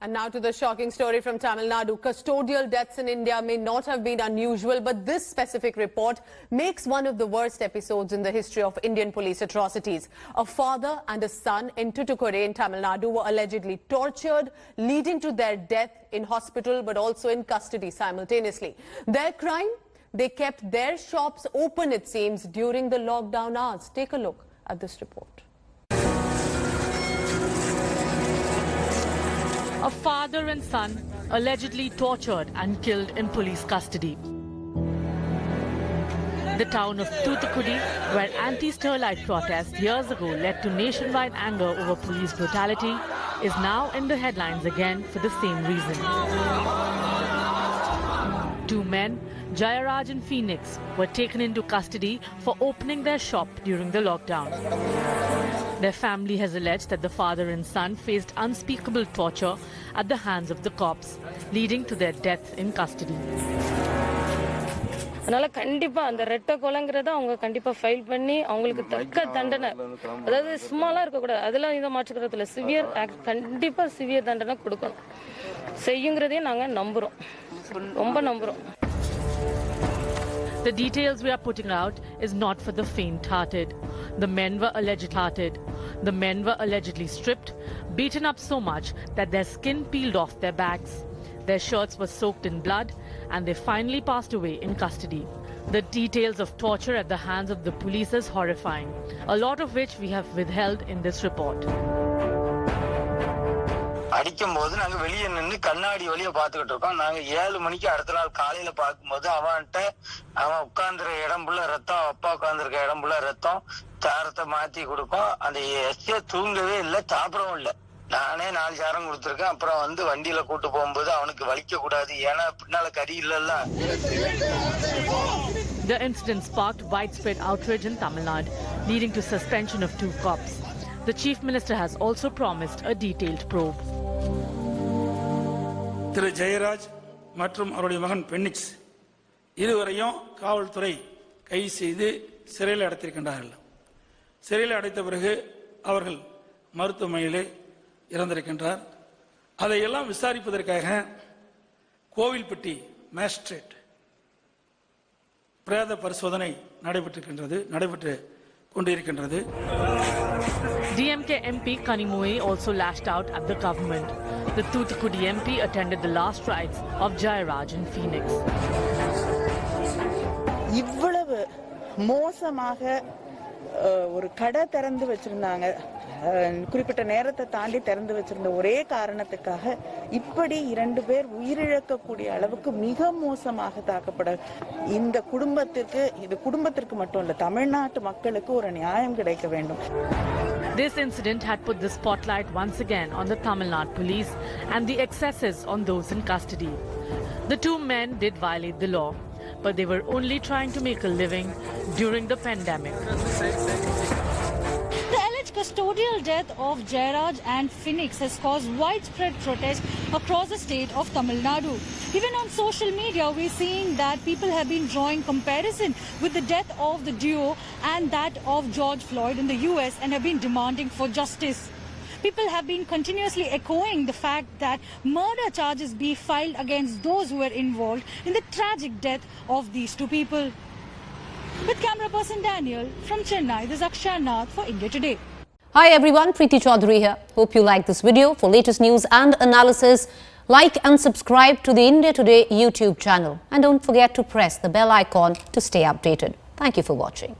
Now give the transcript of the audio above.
And now to the shocking story from Tamil Nadu. Custodial deaths in India may not have been unusual, but this specific report makes one of the worst episodes in the history of Indian police atrocities. A father and a son in Tuticorin in Tamil Nadu were allegedly tortured, leading to their death in hospital but also in custody simultaneously. Their crime? They kept their shops open, it seems, during the lockdown hours. Take a look at this report. A father and son allegedly tortured and killed in police custody. The town of Thoothukudi, where anti-Sterlite protests years ago led to nationwide anger over police brutality, is now in the headlines again for the same reason. Two men, Jayaraj and Phoenix, were taken into custody for opening their shop during the lockdown. Their family has alleged that the father and son faced unspeakable torture at the hands of the cops, leading to their death in custody. அதனால கண்டிப்பா அந்த ரெட்ட கொலைங்கறத அவங்க கண்டிப்பா file பண்ணி அவங்களுக்கு தக்க தண்டனை அதாவது சும்மாலாம் இருக்க கூடாது அதெல்லாம் இந்த மாற்றுக்கிறதுல சிவியர் கண்டிப்பா சிவியர் தண்டனை கொடுக்கணும் செய்யுங்கிறதே நாங்க நம்புறோம் ரொம்ப நம்புறோம். The details we are putting out is not for the faint-hearted. The men were allegedly stripped, beaten up so much that their skin peeled off their backs. Their shirts were soaked in blood and they finally passed away in custody. The details of torture at the hands of the police is horrifying, a lot of which we have withheld in this report. அடிக்கும்போது நாங்க வெளியே நின்று கண்ணாடி வழியா பாத்துக்கிட்டு இருக்கோம். நாங்க 7 மணிக்கு அடுத்த நாள் காலையில பார்க்கும்போது அவன் உட்கார்ந்துருக்க இடம் புள்ள ரத்தம், அப்பா உட்கார்ந்துருக்க இடம் புள்ள ரத்தம், சாரத்தை மாத்தி கொடுக்கும். அந்த எஸ்ஏ தூங்கவே இல்லை, சாப்பிடவும் இல்லை. நானே 4 சாரம் கொடுத்துருக்கேன். அப்புறம் வண்டியில கூட்டு போகும்போது அவனுக்கு வலிக்க கூடாது, ஏன்னா பின்னால கறி இல்லல்ல. The incident sparked widespread outrage in Tamil Nadu, leading to suspension of 2 cops. The Chief Minister has also promised a detailed probe. திரு ஜெயராஜ் மற்றும் அவருடைய மகன் பென்னிக்ஸ் இருவரையும் காவல்துறை கைது செய்து சிறையில் அடைத்திருக்கின்றார்கள். சிறையில் அடைத்த பிறகு அவர்கள் மருத்துவமனையிலே இறந்திருக்கின்றார். அதையெல்லாம் விசாரிப்பதற்காக கோவில்பட்டி மேஜிஸ்ட்ரேட் பிரேத பரிசோதனை நடைபெற்று கொண்டிருக்கின்றது. DMK MP Kanimoi also lashed out at the government. The Thoothukudi MP attended the last rites of Jayaraj and Phoenix. இவ்வளவு மோசமாக ஒரு கடை திறந்து வச்சிருந்தாங்க, குறிப்பிட்ட நேரத்தை தாண்டி திறந்து வச்சிருந்த ஒரே காரணத்துக்காக இப்படி 2 பேர் உயிரிழக்கக்கூடிய அளவுக்கு மிக மோசமாக தாக்கப்பட இந்த குடும்பத்திற்கு மட்டும் இல்ல, தமிழ்நாட்டு மக்களுக்கு ஒரு நியாயம் கிடைக்க வேண்டும். This incident had put the spotlight once again on the Tamil Nadu police and the excesses on those in custody. The 2 men did violate the law, but they were only trying to make a living during the pandemic. The alleged custodial death of Jayaraj and Phoenix has caused widespread protest across the state of Tamil Nadu. Even on social media, we're seeing that people have been drawing comparison with the death of the duo and that of George Floyd in the US and have been demanding for justice. People have been continuously echoing the fact that murder charges be filed against those who were involved in the tragic death of these 2 people. With camera person Daniel from Chennai, this is Akshaya Nath for India Today. Hi everyone, Preeti Chaudhary here. Hope you like this video. For latest news and analysis, like and subscribe to the India Today YouTube channel. And don't forget to press the bell icon to stay updated. Thank you for watching.